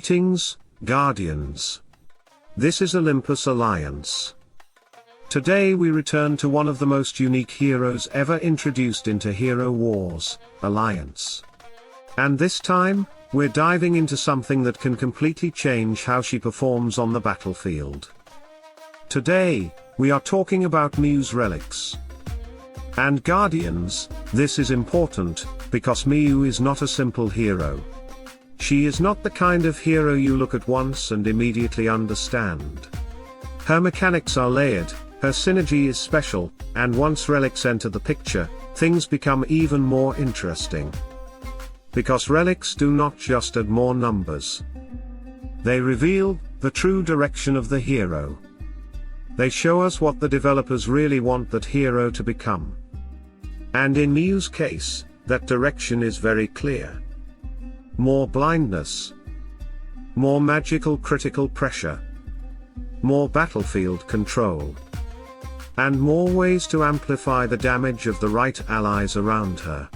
Greetings, Guardians. This is Olympus Alliance. Today we return to one of the most unique heroes ever introduced into Hero Wars, Alliance. And this time, we're diving into something that can completely change how she performs on the battlefield. Today, we are talking about Miyu's relics. And Guardians, this is important, because Miyu is not a simple hero. She is not the kind of hero you look at once and immediately understand. Her mechanics are layered, her synergy is special, and once relics enter the picture, things become even more interesting. Because relics do not just add more numbers. They reveal the true direction of the hero. They show us what the developers really want that hero to become. And in Miyu's case, that direction is very clear. More blindness. More magical critical pressure. More battlefield control. And more ways to amplify the damage of the right allies around her.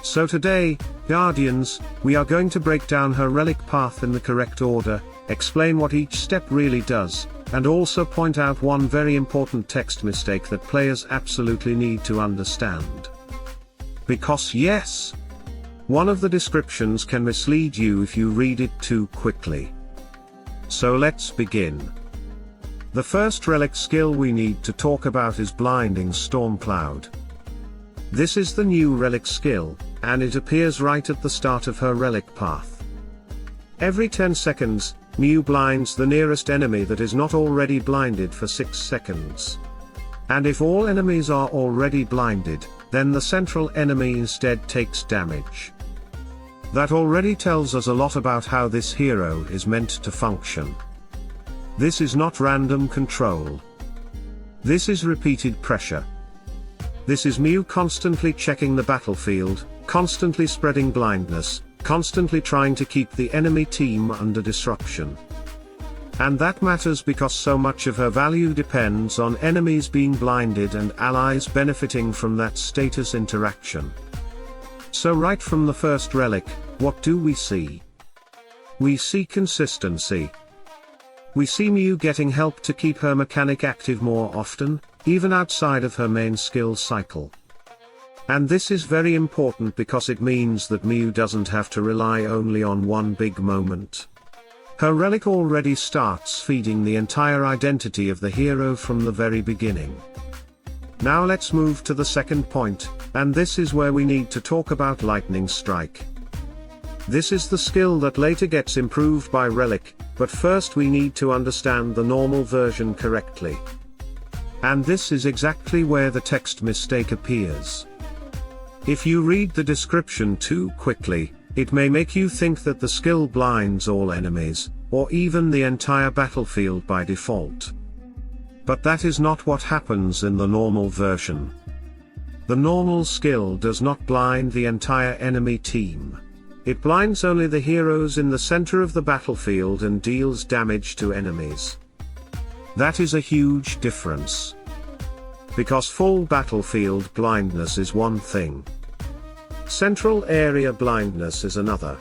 So today, Guardians, we are going to break down her relic path in the correct order, explain what each step really does, and also point out one very important text mistake that players absolutely need to understand. Because yes, one of the descriptions can mislead you if you read it too quickly. So let's begin. The first relic skill we need to talk about is Blinding Stormcloud. This is the new relic skill, and it appears right at the start of her relic path. Every 10 seconds, Miyu blinds the nearest enemy that is not already blinded for 6 seconds. And if all enemies are already blinded, then the central enemy instead takes damage. That already tells us a lot about how this hero is meant to function. This is not random control. This is repeated pressure. This is Miyu constantly checking the battlefield, constantly spreading blindness, constantly trying to keep the enemy team under disruption. And that matters because so much of her value depends on enemies being blinded and allies benefiting from that status interaction. So right from the first relic, what do we see? We see consistency. We see Miyu getting help to keep her mechanic active more often, even outside of her main skill cycle. And this is very important because it means that Miyu doesn't have to rely only on one big moment. Her relic already starts feeding the entire identity of the hero from the very beginning. Now let's move to the second point, and this is where we need to talk about Lightning Strike. This is the skill that later gets improved by Relic, but first we need to understand the normal version correctly. And this is exactly where the text mistake appears. If you read the description too quickly, it may make you think that the skill blinds all enemies, or even the entire battlefield by default. But that is not what happens in the normal version. The normal skill does not blind the entire enemy team. It blinds only the heroes in the center of the battlefield and deals damage to enemies. That is a huge difference. Because full battlefield blindness is one thing. Central area blindness is another.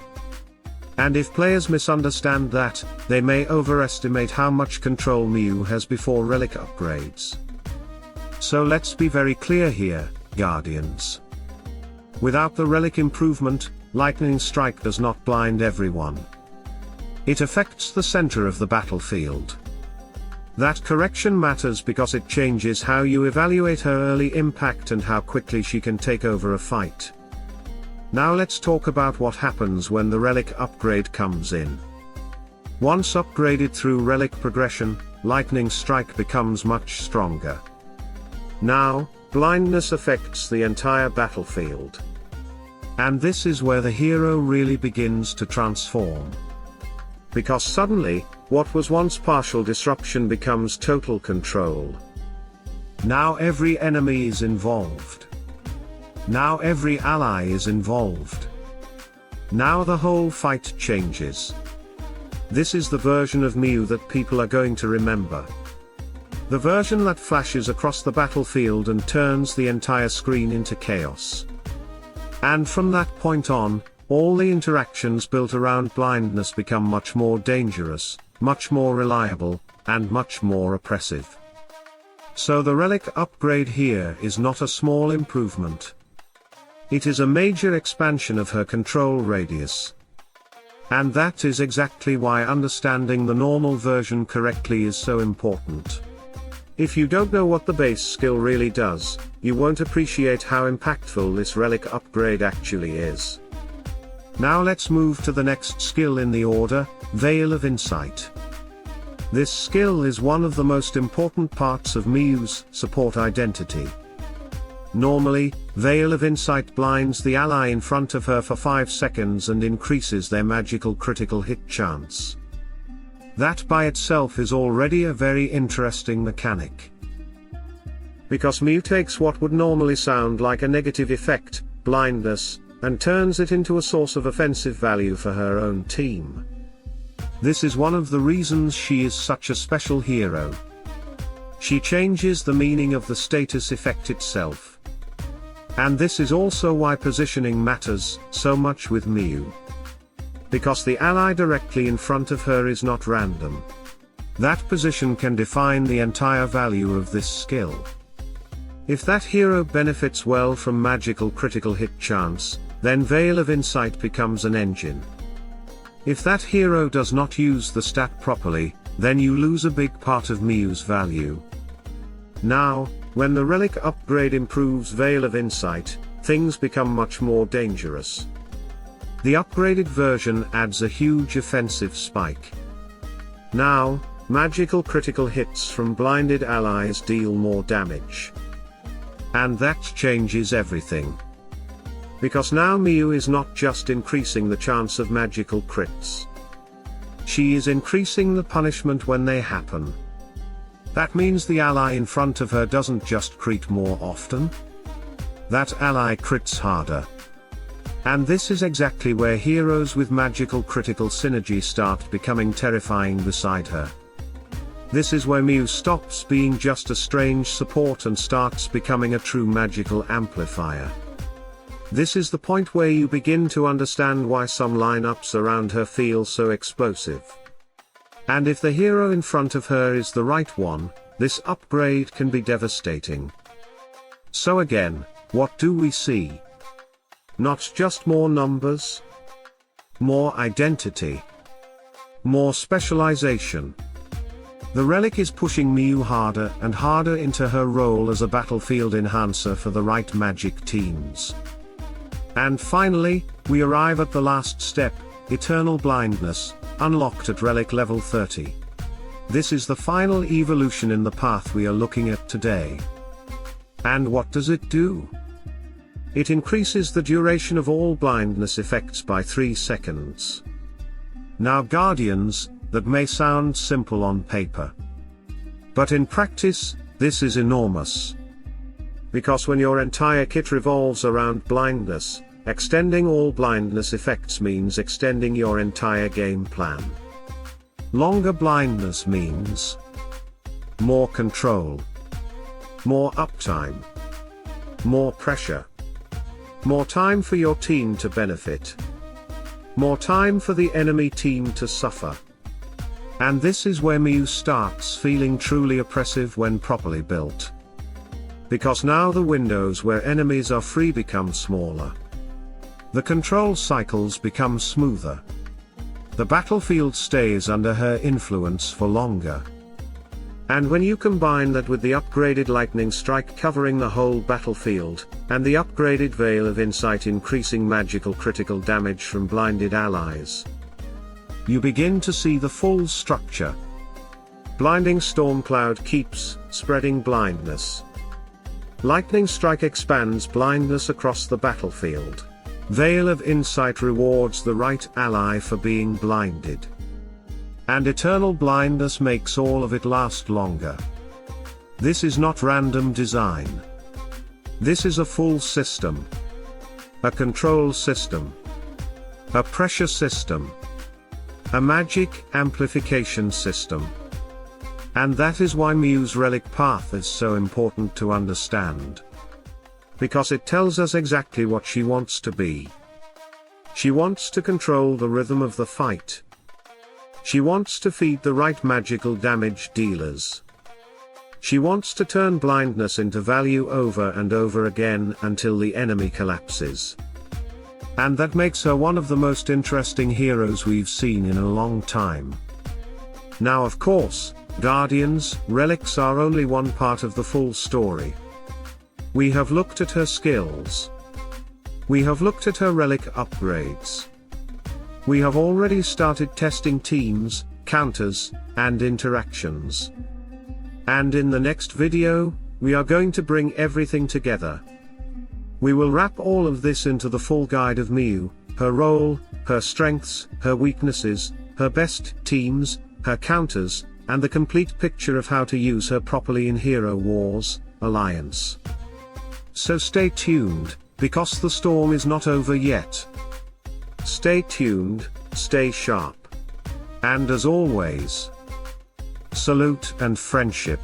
And if players misunderstand that, they may overestimate how much control Miyu has before relic upgrades. So let's be very clear here, Guardians. Without the relic improvement, Lightning Strike does not blind everyone. It affects the center of the battlefield. That correction matters because it changes how you evaluate her early impact and how quickly she can take over a fight. Now let's talk about what happens when the relic upgrade comes in. Once upgraded through relic progression, Lightning Strike becomes much stronger. Now, blindness affects the entire battlefield. And this is where the hero really begins to transform. Because suddenly, what was once partial disruption becomes total control. Now every enemy is involved. Now every ally is involved. Now the whole fight changes. This is the version of Miyu that people are going to remember. The version that flashes across the battlefield and turns the entire screen into chaos. And from that point on, all the interactions built around blindness become much more dangerous, much more reliable, and much more oppressive. So the relic upgrade here is not a small improvement. It is a major expansion of her control radius. And that is exactly why understanding the normal version correctly is so important. If you don't know what the base skill really does, you won't appreciate how impactful this relic upgrade actually is. Now let's move to the next skill in the order, Veil of Insight. This skill is one of the most important parts of Miyu's support identity. Normally, Veil of Insight blinds the ally in front of her for 5 seconds and increases their magical critical hit chance. That by itself is already a very interesting mechanic. Because Miyu takes what would normally sound like a negative effect, blindness, and turns it into a source of offensive value for her own team. This is one of the reasons she is such a special hero. She changes the meaning of the status effect itself. And this is also why positioning matters so much with Miyu. Because the ally directly in front of her is not random. That position can define the entire value of this skill. If that hero benefits well from magical critical hit chance, then Veil of Insight becomes an engine. If that hero does not use the stat properly, then you lose a big part of Miyu's value. Now, when the relic upgrade improves Veil of Insight, things become much more dangerous. The upgraded version adds a huge offensive spike. Now, magical critical hits from blinded allies deal more damage. And that changes everything. Because now Miyu is not just increasing the chance of magical crits. She is increasing the punishment when they happen. That means the ally in front of her doesn't just crit more often. That ally crits harder. And this is exactly where heroes with magical critical synergy start becoming terrifying beside her. This is where Miyu stops being just a strange support and starts becoming a true magical amplifier. This is the point where you begin to understand why some lineups around her feel so explosive. And if the hero in front of her is the right one, this upgrade can be devastating. So again, what do we see? Not just more numbers. More identity. More specialization. The relic is pushing Miyu harder and harder into her role as a battlefield enhancer for the right magic teams. And finally, we arrive at the last step, Eternal Blindness, unlocked at Relic level 30. This is the final evolution in the path we are looking at today. And what does it do? It increases the duration of all blindness effects by 3 seconds. Now Guardians, that may sound simple on paper. But in practice, this is enormous. Because when your entire kit revolves around blindness, extending all blindness effects means extending your entire game plan. Longer blindness means more control, more uptime, more pressure, more time for your team to benefit, more time for the enemy team to suffer. And this is where Miyu starts feeling truly oppressive when properly built. Because now the windows where enemies are free become smaller. The control cycles become smoother. The battlefield stays under her influence for longer. And when you combine that with the upgraded Lightning Strike covering the whole battlefield, and the upgraded Veil of Insight increasing magical critical damage from blinded allies, you begin to see the full structure. Blinding Stormcloud keeps spreading blindness. Lightning Strike expands blindness across the battlefield. Veil of Insight rewards the right ally for being blinded. And Eternal Blindness makes all of it last longer. This is not random design. This is a full system. A control system. A pressure system. A magic amplification system. And that is why Miyu's relic path is so important to understand. Because it tells us exactly what she wants to be. She wants to control the rhythm of the fight. She wants to feed the right magical damage dealers. She wants to turn blindness into value over and over again until the enemy collapses. And that makes her one of the most interesting heroes we've seen in a long time. Now of course, Guardians, relics are only one part of the full story. We have looked at her skills. We have looked at her relic upgrades. We have already started testing teams, counters, and interactions. And in the next video, we are going to bring everything together. We will wrap all of this into the full guide of Miyu, her role, her strengths, her weaknesses, her best teams, her counters, and the complete picture of how to use her properly in Hero Wars Alliance. So stay tuned, because the storm is not over yet. Stay tuned, stay sharp. And as always, salute and friendship.